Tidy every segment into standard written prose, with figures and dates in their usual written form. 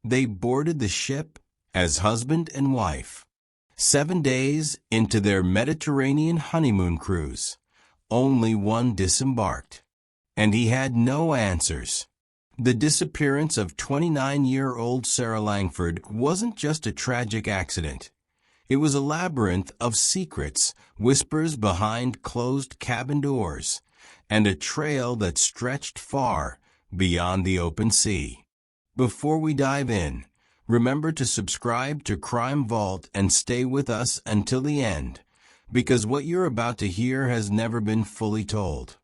They boarded the ship as husband and wife. 7 days into their Mediterranean honeymoon cruise, only one disembarked. And he had no answers. The disappearance of 29-year-old Sarah Langford wasn't just a tragic accident. It was a labyrinth of secrets, whispers behind closed cabin doors, and a trail that stretched far beyond the open sea. Before we dive in, remember to subscribe to Crime Vault and stay with us until the end, because what you're about to hear has never been fully told.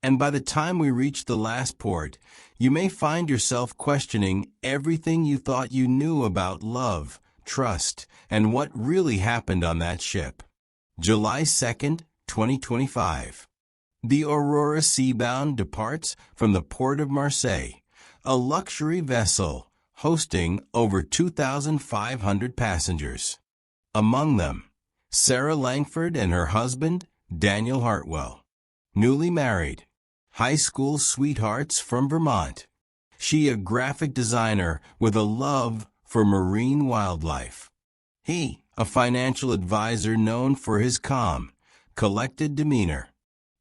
And by the time we reach the last port, you may find yourself questioning everything you thought you knew about love, trust, and what really happened on that ship. July 2nd, 2025. The Aurora Seabound departs from the port of Marseille, a luxury vessel hosting over 2,500 passengers. Among them, Sarah Langford and her husband, Daniel Hartwell. Newly married, high school sweethearts from Vermont. She a graphic designer with a love for marine wildlife. He, a financial advisor known for his calm, collected demeanor.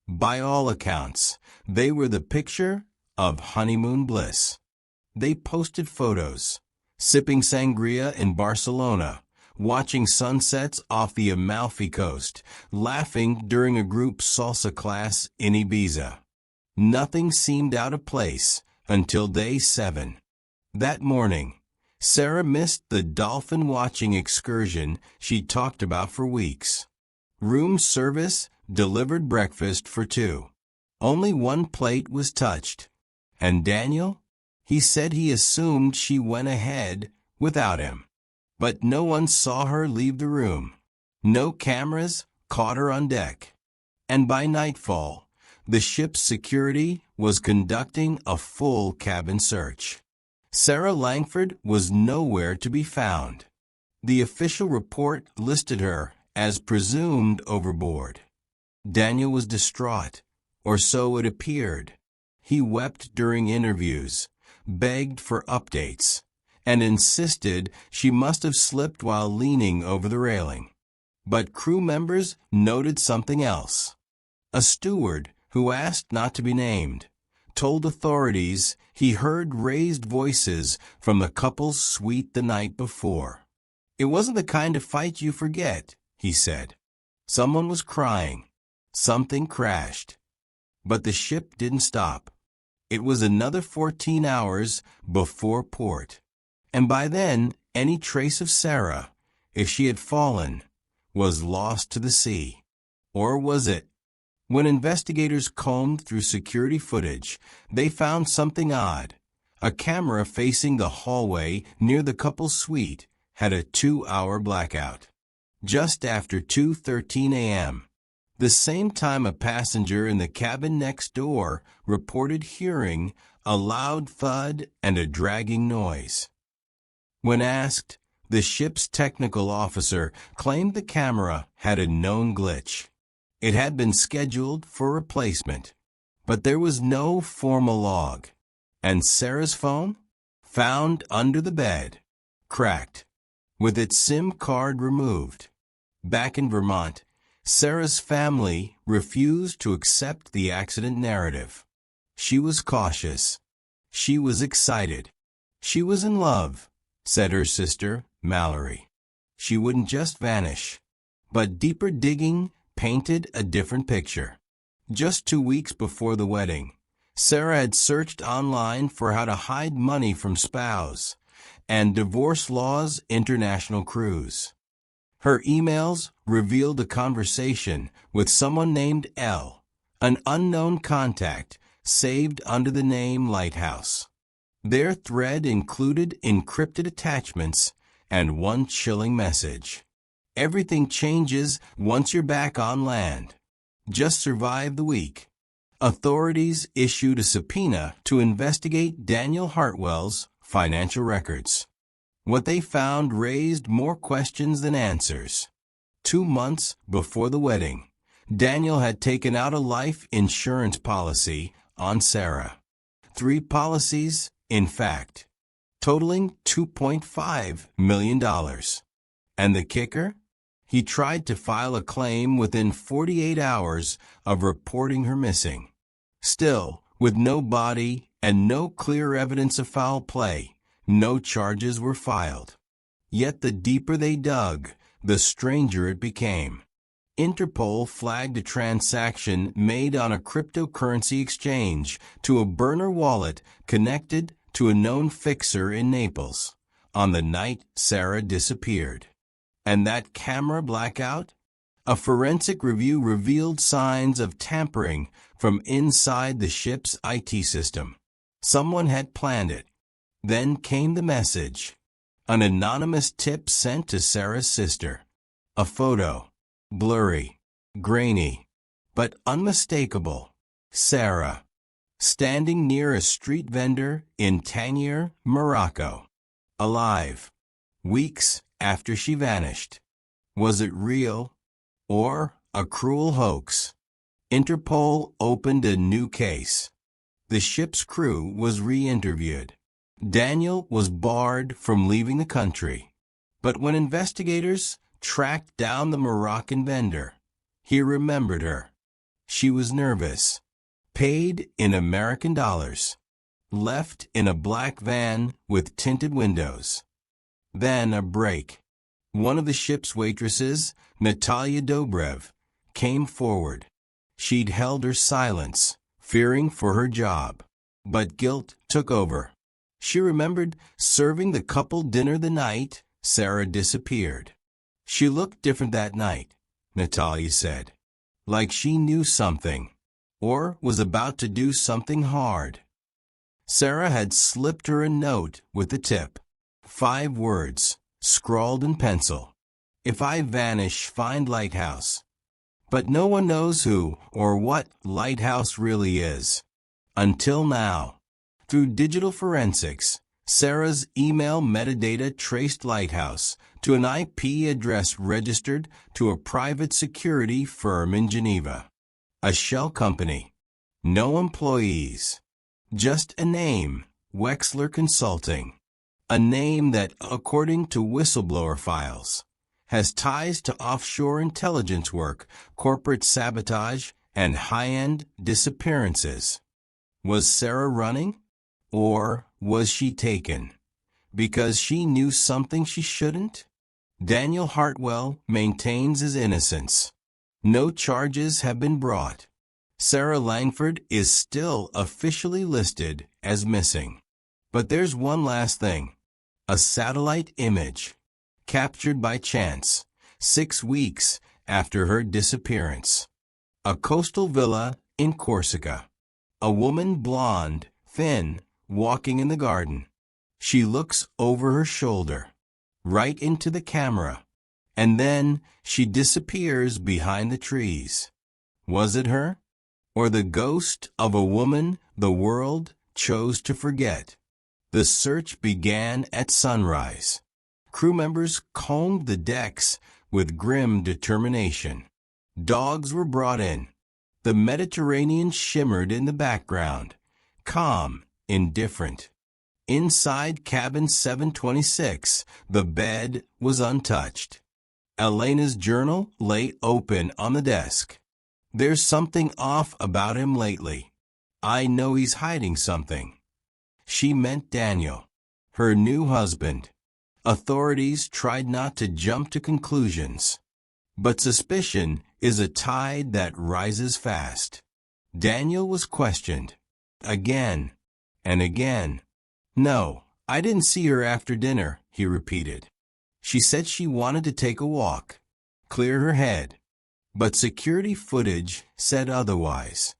By all accounts, they were the picture of honeymoon bliss. They posted photos, sipping sangria in Barcelona, watching sunsets off the Amalfi Coast, laughing during a group salsa class in Ibiza. Nothing seemed out of place until day 7. That morning, Sarah missed the dolphin-watching excursion she talked about for weeks. Room service delivered breakfast for 2. Only one plate was touched. And Daniel? He said he assumed she went ahead without him. But no one saw her leave the room. No cameras caught her on deck. And by nightfall, the ship's security was conducting a full cabin search. Sarah Langford was nowhere to be found. The official report listed her as presumed overboard. Daniel was distraught, or so it appeared. He wept during interviews, begged for updates, and insisted she must have slipped while leaning over the railing. But crew members noted something else. A steward, who asked not to be named, told authorities he heard raised voices from the couple's suite the night before. It wasn't the kind of fight you forget, he said. Someone was crying. Something crashed. But the ship didn't stop. It was another 14 hours before port. And by then, any trace of Sarah, if she had fallen, was lost to the sea. Or was it? When investigators combed through security footage, they found something odd. A camera facing the hallway near the couple's suite had a 2-hour blackout. Just after 2:13 a.m., the same time a passenger in the cabin next door reported hearing a loud thud and a dragging noise. When asked, the ship's technical officer claimed the camera had a known glitch. It had been scheduled for replacement, but there was no formal log. And Sarah's phone? Found under the bed, cracked, with its SIM card removed. Back in Vermont, Sarah's family refused to accept the accident narrative. She was cautious. She was excited. She was in love, said her sister, Mallory. She wouldn't just vanish. But deeper digging painted a different picture. Just 2 weeks before the wedding, Sarah had searched online for how to hide money from spouse and divorce laws international cruise. Her emails revealed a conversation with someone named L, an unknown contact saved under the name Lighthouse. Their thread included encrypted attachments and one chilling message. Everything changes once you're back on land. Just survive the week. Authorities issued a subpoena to investigate Daniel Hartwell's financial records. What they found raised more questions than answers. 2 months before the wedding, Daniel had taken out a life insurance policy on Sarah. 3 policies, in fact. totaling $2.5 million. And the kicker? He tried to file a claim within 48 hours of reporting her missing. Still, with no body and no clear evidence of foul play, no charges were filed. Yet the deeper they dug, the stranger it became. Interpol flagged a transaction made on a cryptocurrency exchange to a burner wallet connected to a known fixer in Naples on the night Sarah disappeared. And that camera blackout? A forensic review revealed signs of tampering from inside the ship's IT system. Someone had planned it. Then came the message. An anonymous tip sent to Sarah's sister. A photo. Blurry. Grainy. But unmistakable. Sarah. Standing near a street vendor in Tangier, Morocco. Alive. Weeks after she vanished. Was it real? Or a cruel hoax? Interpol opened a new case. The ship's crew was re-interviewed. Daniel was barred from leaving the country. But when investigators tracked down the Moroccan vendor, he remembered her. She was nervous. Paid in American dollars. Left in a black van with tinted windows. Then a break. One of the ship's waitresses, Natalia Dobrev, came forward. She'd held her silence, fearing for her job. But guilt took over. She remembered serving the couple dinner the night Sarah disappeared. She looked different that night, Natalia said. Like she knew something, or was about to do something hard. Sarah had slipped her a note with a tip. 5 words, scrawled in pencil. If I vanish, find Lighthouse. But no one knows who or what Lighthouse really is. Until now. Through digital forensics, Sarah's email metadata traced Lighthouse to an IP address registered to a private security firm in Geneva. A shell company. No employees. Just a name, Wexler Consulting. A name that, according to whistleblower files, has ties to offshore intelligence work, corporate sabotage, and high-end disappearances. Was Sarah running? Or was she taken? Because she knew something she shouldn't? Daniel Hartwell maintains his innocence. No charges have been brought. Sarah Langford is still officially listed as missing. But there's one last thing. A satellite image, captured by chance, 6 weeks after her disappearance. A coastal villa in Corsica. A woman, blonde, thin, walking in the garden. She looks over her shoulder, right into the camera, and then she disappears behind the trees. Was it her? Or the ghost of a woman the world chose to forget? The search began at sunrise. Crew members combed the decks with grim determination. Dogs were brought in. The Mediterranean shimmered in the background, calm, indifferent. Inside cabin 726, the bed was untouched. Elena's journal lay open on the desk. There's something off about him lately. I know he's hiding something. She meant Daniel, her new husband. Authorities tried not to jump to conclusions. But suspicion is a tide that rises fast. Daniel was questioned. Again and again. No, I didn't see her after dinner, he repeated. She said she wanted to take a walk, clear her head. But security footage said otherwise.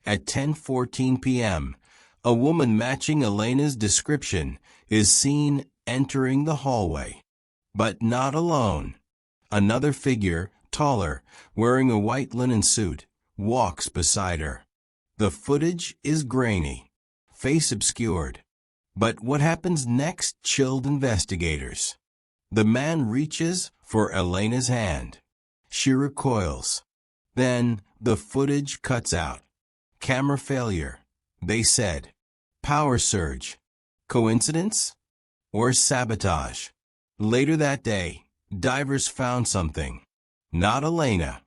At 10:14 p.m., a woman matching Elena's description is seen entering the hallway. But not alone. Another figure, taller, wearing a white linen suit, walks beside her. The footage is grainy, face obscured. But what happens next chilled investigators. The man reaches for Elena's hand. She recoils. Then the footage cuts out. Camera failure, they said. Power surge. Coincidence? or sabotage. Later that day, divers found something. Not Elena.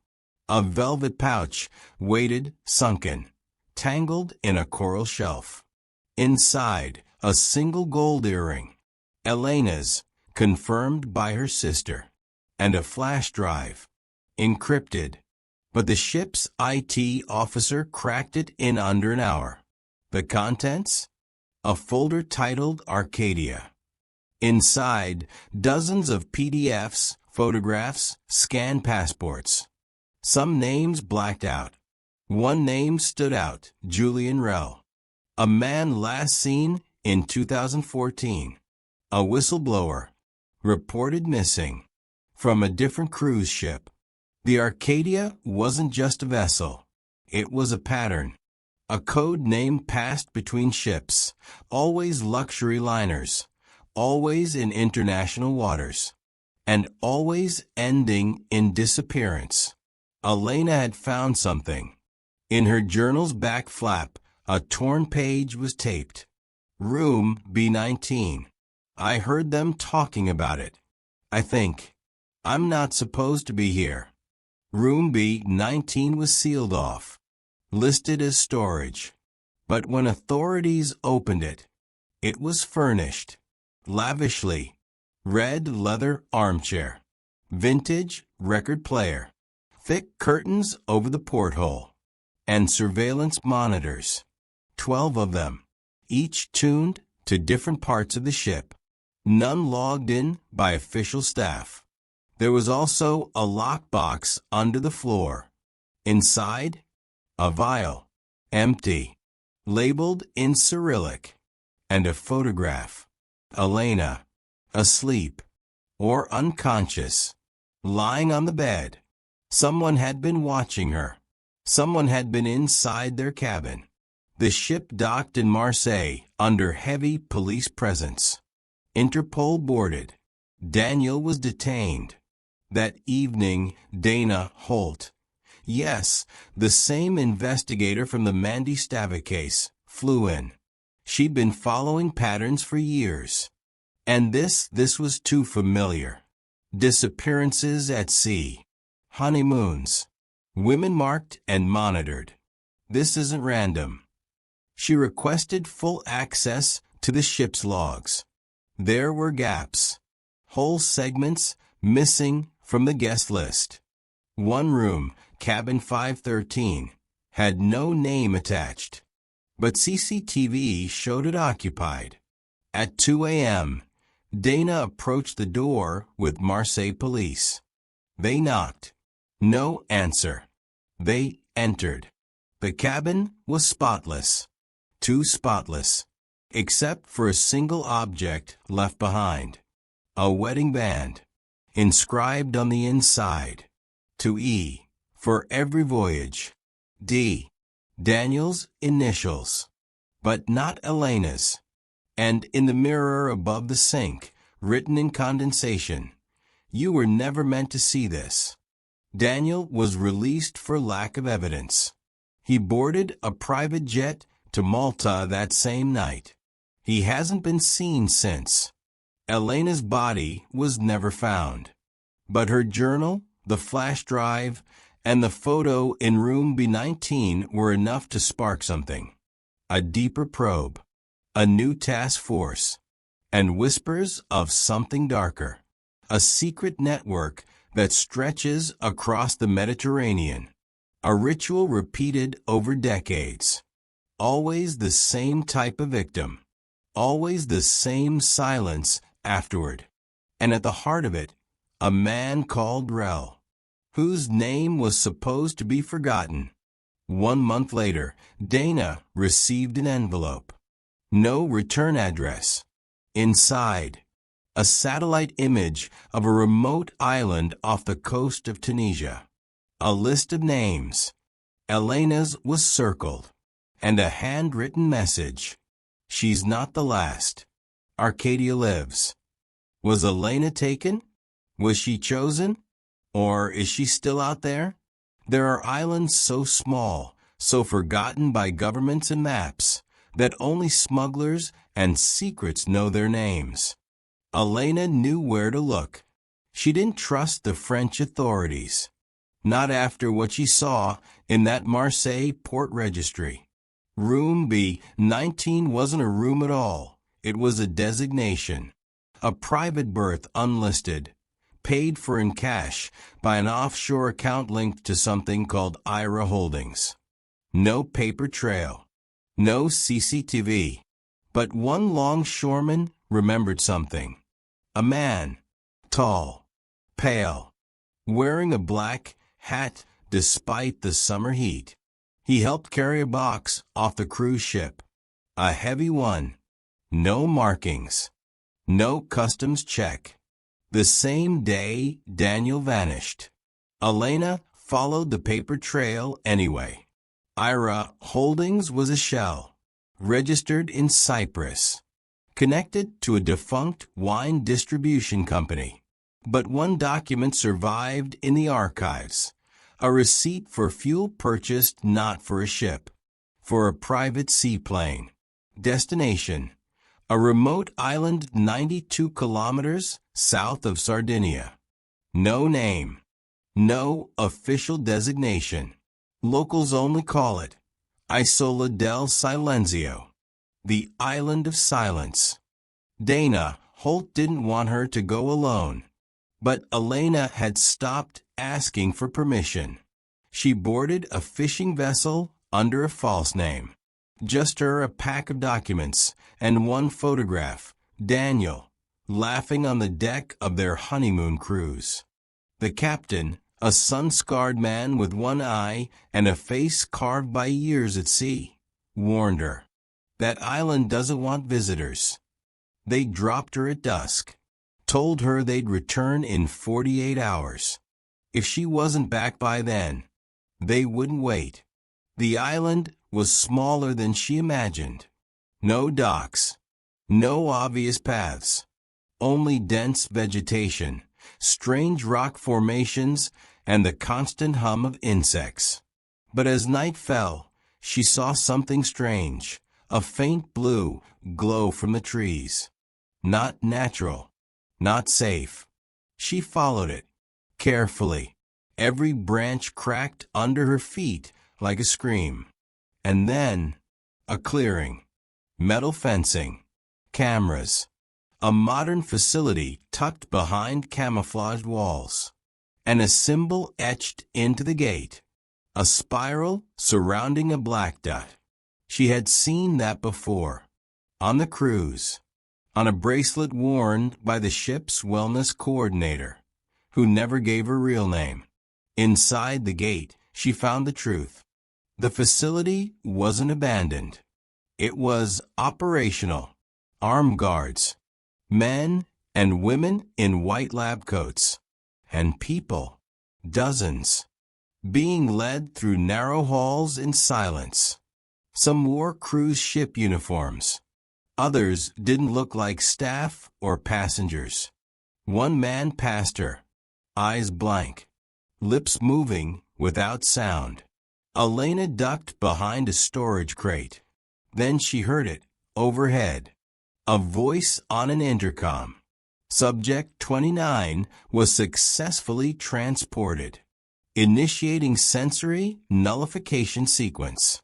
A velvet pouch, weighted, sunken, tangled in a coral shelf. Inside, a single gold earring. Elena's, confirmed by her sister. And a flash drive. Encrypted. But the ship's IT officer cracked it in under an hour. The contents? A folder titled Arcadia. Inside, dozens of PDFs, photographs, scanned passports. Some names blacked out. One name stood out, Julian Rell. A man last seen in 2014. A whistleblower. Reported missing. From a different cruise ship. The Arcadia wasn't just a vessel. It was a pattern. A code name passed between ships, always luxury liners, always in international waters, and always ending in disappearance. Elena had found something. In her journal's back flap, a torn page was taped. Room B19. I heard them talking about it. I think. I'm not supposed to be here. Room B19 was sealed off, listed as storage. But when authorities opened it, it was furnished, lavishly. Red leather armchair, vintage record player, thick curtains over the porthole, and surveillance monitors. 12 of them, each tuned to different parts of the ship. None logged in by official staff. There was also a lockbox under the floor. Inside, a vial, empty, labeled in Cyrillic, and a photograph. Elena, asleep, or unconscious, lying on the bed. Someone had been watching her. Someone had been inside their cabin. The ship docked in Marseille under heavy police presence. Interpol boarded. Daniel was detained. That evening, Dana Holt, yes, the same investigator from the Mandy Stavik case, flew in. She'd been following patterns for years. And this was too familiar. Disappearances at sea. Honeymoons. Women marked and monitored. This isn't random. She requested full access to the ship's logs. There were gaps. Whole segments missing from the guest list. One room, cabin 513, had no name attached. But CCTV showed it occupied. At 2 a.m., Dana approached the door with Marseille police. They knocked. No answer. They entered. The cabin was spotless. Too spotless. Except for a single object left behind. A wedding band. Inscribed on the inside. To E. For every voyage. D. Daniel's initials. But not Elena's. And in the mirror above the sink, written in condensation, "You were never meant to see this." Daniel was released for lack of evidence. He boarded a private jet to Malta that same night. He hasn't been seen since. Elena's body was never found. But her journal, the flash drive, and the photo in room B19 were enough to spark something. A deeper probe. A new task force. And whispers of something darker. A secret network that stretches across the Mediterranean. A ritual repeated over decades. Always the same type of victim. Always the same silence afterward. And at the heart of it, a man called Rell, whose name was supposed to be forgotten. 1 month later, Dana received an envelope. No return address. Inside, a satellite image of a remote island off the coast of Tunisia. A list of names. Elena's was circled. And a handwritten message. "She's not the last. Arcadia lives." Was Elena taken? Was she chosen? Or is she still out there? There are islands so small, so forgotten by governments and maps, that only smugglers and secrets know their names. Elena knew where to look. She didn't trust the French authorities. Not after what she saw in that Marseille port registry. Room B-19 wasn't a room at all. It was a designation. A private berth unlisted, paid for in cash by an offshore account linked to something called IRA Holdings. No paper trail. No CCTV. But one longshoreman remembered something. A man, tall, pale, wearing a black hat despite the summer heat. He helped carry a box off the cruise ship. A heavy one. No markings. No customs check. The same day, Daniel vanished. Elena followed the paper trail anyway. IRA Holdings was a shell, registered in Cyprus, connected to a defunct wine distribution company. But one document survived in the archives. A receipt for fuel purchased not for a ship, for a private seaplane. Destination: a remote island 92 kilometers south of Sardinia. No name. No official designation. Locals only call it Isola del Silenzio, the Island of Silence. Dana Holt didn't want her to go alone. But Elena had stopped asking for permission. She boarded a fishing vessel under a false name. Just her, a pack of documents, and one photograph, Daniel, laughing on the deck of their honeymoon cruise. The captain, a sun-scarred man with one eye and a face carved by years at sea, warned her. That island doesn't want visitors. They dropped her at dusk. Told her they'd return in 48 hours. If she wasn't back by then, they wouldn't wait. The island was smaller than she imagined. No docks. No obvious paths. Only dense vegetation, strange rock formations, and the constant hum of insects. But as night fell, she saw something strange. A faint blue glow from the trees. Not natural. Not safe. She followed it, carefully. Every branch cracked under her feet like a scream. And then, a clearing. Metal fencing. Cameras. A modern facility tucked behind camouflaged walls. And a symbol etched into the gate. A spiral surrounding a black dot. She had seen that before. On the cruise. On a bracelet worn by the ship's wellness coordinator, who never gave her real name. Inside the gate, she found the truth. The facility wasn't abandoned. It was operational. Armed guards, men and women in white lab coats, and people, dozens, being led through narrow halls in silence. Some wore cruise ship uniforms. Others didn't look like staff or passengers. One man passed her, eyes blank, lips moving without sound. Elena ducked behind a storage crate. Then she heard it, overhead. A voice on an intercom. Subject 29 was successfully transported. Initiating sensory nullification sequence.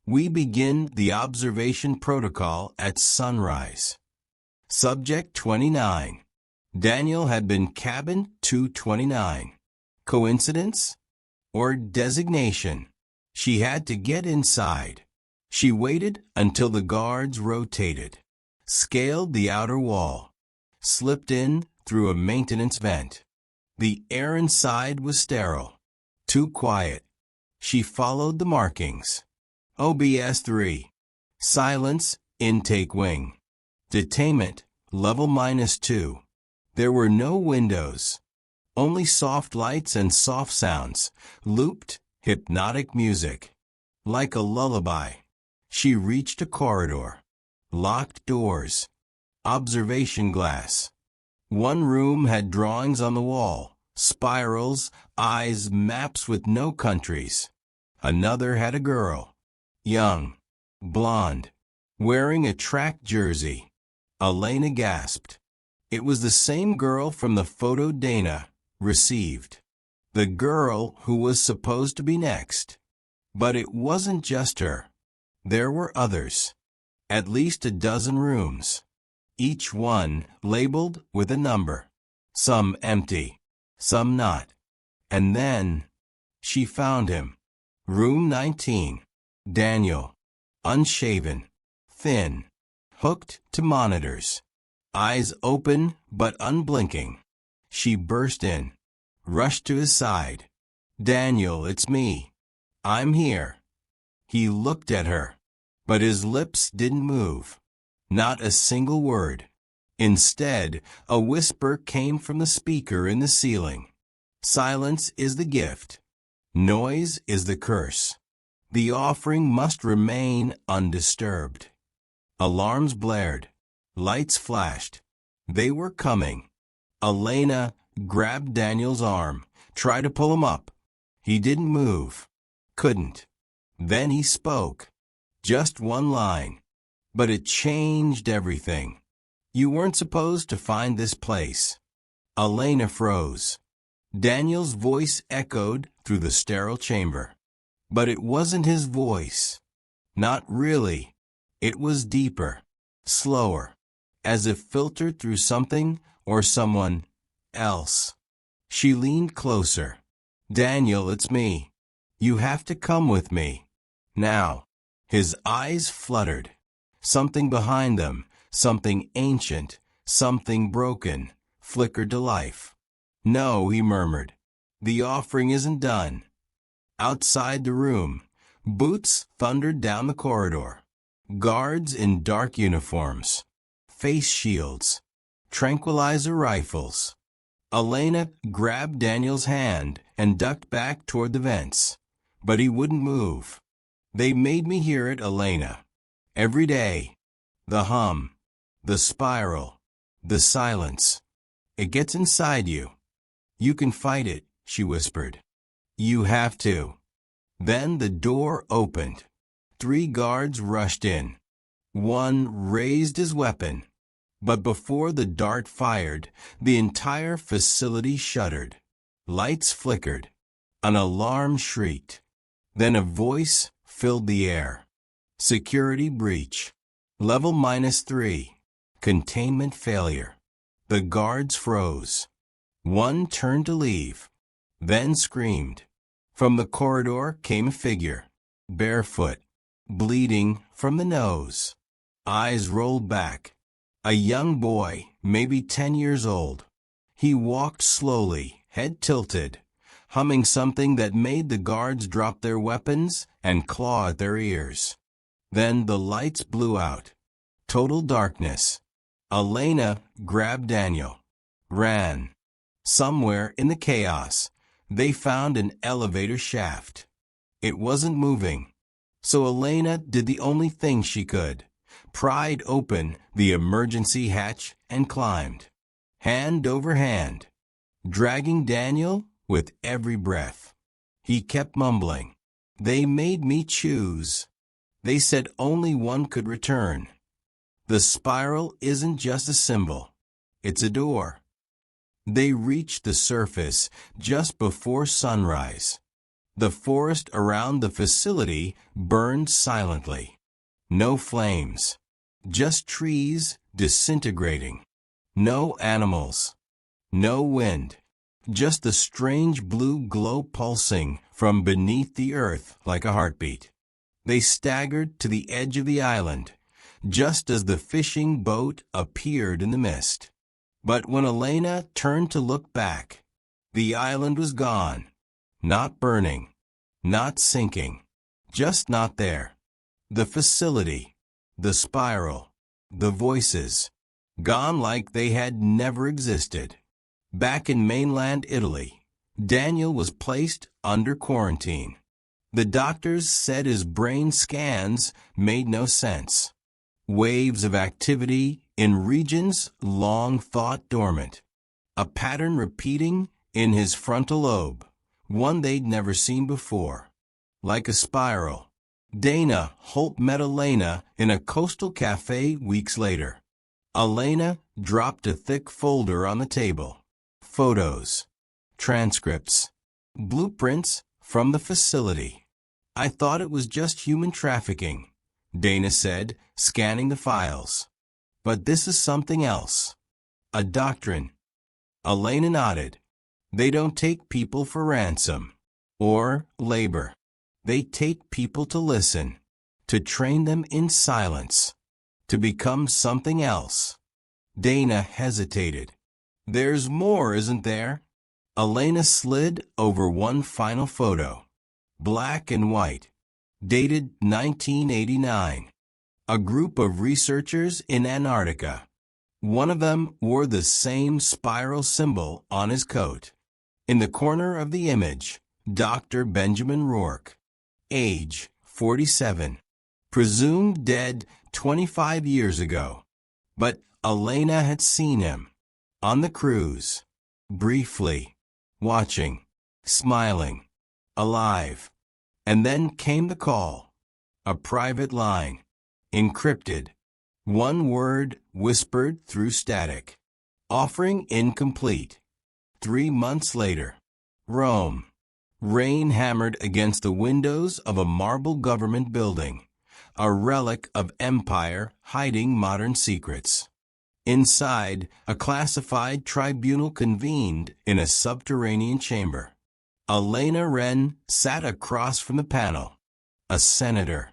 We begin the observation protocol at sunrise. Subject 29. Daniel had been cabin 229. Coincidence? Or designation? She had to get inside. She waited until the guards rotated, scaled the outer wall, slipped in through a maintenance vent. The air inside was sterile, too quiet. She followed the markings. OBS 3. Silence, intake wing. Detainment, level -2. There were no windows. Only soft lights and soft sounds, looped, hypnotic music. Like a lullaby. She reached a corridor. Locked doors. Observation glass. One room had drawings on the wall, spirals, eyes, maps with no countries. Another had a girl. Young, blonde, wearing a track jersey. Elena gasped. It was the same girl from the photo Dana received. The girl who was supposed to be next. But it wasn't just her. There were others. At least a dozen rooms. Each one labeled with a number. Some empty. Some not. And then she found him. Room 19. Daniel. Unshaven. Thin. Hooked to monitors. Eyes open but unblinking. She burst in. Rushed to his side. Daniel, it's me. I'm here. He looked at her. But his lips didn't move. Not a single word. Instead, a whisper came from the speaker in the ceiling. Silence is the gift. Noise is the curse. The offering must remain undisturbed. Alarms blared. Lights flashed. They were coming. Elena grabbed Daniel's arm, tried to pull him up. He didn't move. Couldn't. Then he spoke. Just one line. But it changed everything. You weren't supposed to find this place. Elena froze. Daniel's voice echoed through the sterile chamber. But it wasn't his voice. Not really. It was deeper, slower, as if filtered through something or someone else. She leaned closer. Daniel, it's me. You have to come with me. Now. His eyes fluttered. Something behind them, something ancient, something broken, flickered to life. No, he murmured. The offering isn't done. Outside the room, boots thundered down the corridor. Guards in dark uniforms. Face shields. Tranquilizer rifles. Elena grabbed Daniel's hand and ducked back toward the vents. But he wouldn't move. They made me hear it, Elena. Every day. The hum. The spiral. The silence. It gets inside you. You can fight it, she whispered. You have to. Then the door opened. 3 guards rushed in. One raised his weapon. But before the dart fired, the entire facility shuddered. Lights flickered. An alarm shrieked. Then a voice filled the air. Security breach. Level -3. Containment failure. The guards froze. One turned to leave. Then screamed. From the corridor came a figure. Barefoot. Bleeding from the nose. Eyes rolled back. A young boy, maybe 10 years old. He walked slowly, head tilted, humming something that made the guards drop their weapons and claw at their ears. Then the lights blew out. Total darkness. Elena grabbed Daniel. Ran. Somewhere in the chaos, they found an elevator shaft. It wasn't moving. So Elena did the only thing she could. Pried open the emergency hatch and climbed. Hand over hand. Dragging Daniel with every breath. He kept mumbling. They made me choose. They said only one could return. The spiral isn't just a symbol. It's a door. They reached the surface just before sunrise. The forest around the facility burned silently. No flames. Just trees disintegrating. No animals. No wind. Just the strange blue glow pulsing from beneath the earth like a heartbeat. They staggered to the edge of the island, just as the fishing boat appeared in the mist. But when Elena turned to look back, the island was gone. Not burning. Not sinking. Just not there. The facility. The spiral. The voices. Gone like they had never existed. Back in mainland Italy, Daniel was placed under quarantine. The doctors said his brain scans made no sense. Waves of activity in regions long thought dormant. A pattern repeating in his frontal lobe, one they'd never seen before. Like a spiral. Dana Holt met Elena in a coastal cafe weeks later. Elena dropped a thick folder on the table. Photos, transcripts, blueprints from the facility. I thought it was just human trafficking, Dana said, scanning the files. But this is something else. A doctrine. Elena nodded. They don't take people for ransom or labor. They take people to listen, to train them in silence, to become something else. Dana hesitated. There's more, isn't there? Elena slid over one final photo. Black and white. Dated 1989. A group of researchers in Antarctica. One of them wore the same spiral symbol on his coat. In the corner of the image, Dr. Benjamin Rourke. Age, 47. Presumed dead 25 years ago. But Elena had seen him. On the cruise. Briefly. Watching. Smiling. Alive. And then came the call. A private line. Encrypted. One word whispered through static. Offering incomplete. 3 months later. Rome. Rain hammered against the windows of a marble government building, a relic of empire hiding modern secrets. Inside, a classified tribunal convened in a subterranean chamber. Elena Wren sat across from the panel. A senator.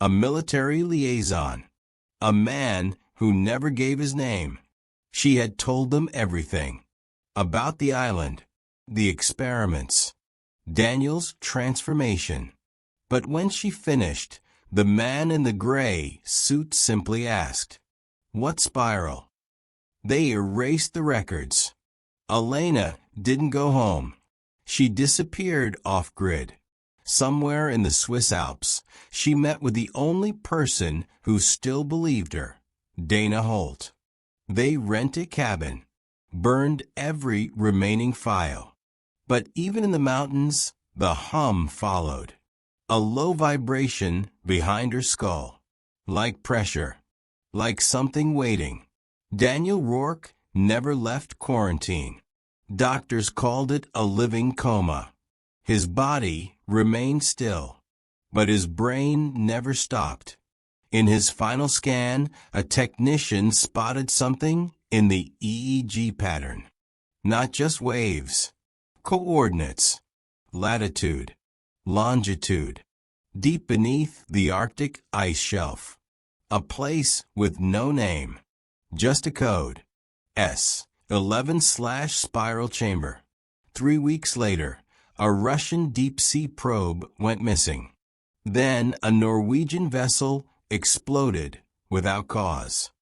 A military liaison. A man who never gave his name. She had told them everything. About the island. The experiments. Daniel's transformation. But when she finished, the man in the gray suit simply asked, "What spiral?" They erased the records. Elena didn't go home. She disappeared off-grid. Somewhere in the Swiss Alps, she met with the only person who still believed her, Dana Holt. They rented a cabin, burned every remaining file. But even in the mountains, the hum followed. A low vibration behind her skull. Like pressure. Like something waiting. Daniel Rourke never left quarantine. Doctors called it a living coma. His body remained still. But his brain never stopped. In his final scan, a technician spotted something in the EEG pattern. Not just waves. Coordinates, latitude, longitude, deep beneath the Arctic ice shelf. A place with no name, just a code. S11/spiral chamber. 3 weeks later, a Russian deep-sea probe went missing. Then a Norwegian vessel exploded without cause.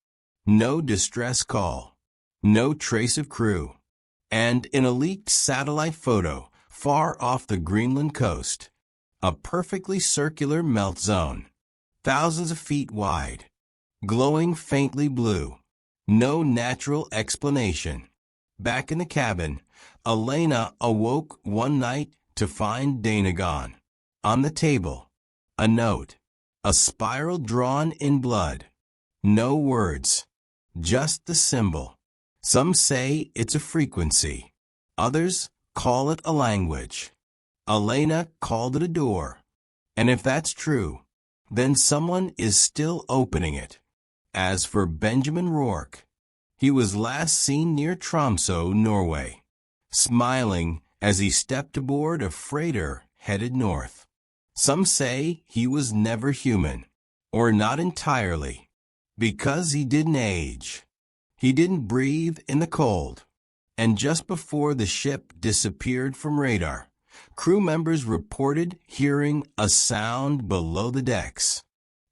No distress call, no trace of crew. And in a leaked satellite photo far off the Greenland coast, a perfectly circular melt zone, thousands of feet wide, glowing faintly blue. No natural explanation. Back in the cabin, Elena awoke one night to find Dana gone. On the table, a note, a spiral drawn in blood. No words, just the symbol. Some say it's a frequency. Others call it a language. Elena called it a door. And if that's true, then someone is still opening it. As for Benjamin Rourke, he was last seen near Tromsø, Norway, smiling as he stepped aboard a freighter headed north. Some say he was never human, or not entirely, because he didn't age. He didn't breathe in the cold. And just before the ship disappeared from radar, crew members reported hearing a sound below the decks.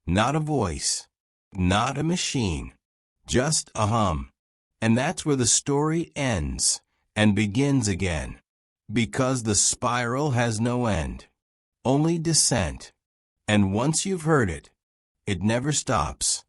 Not a voice, not a machine, just a hum. And that's where the story ends and begins again. Because the spiral has no end, only descent. And once you've heard it, it never stops.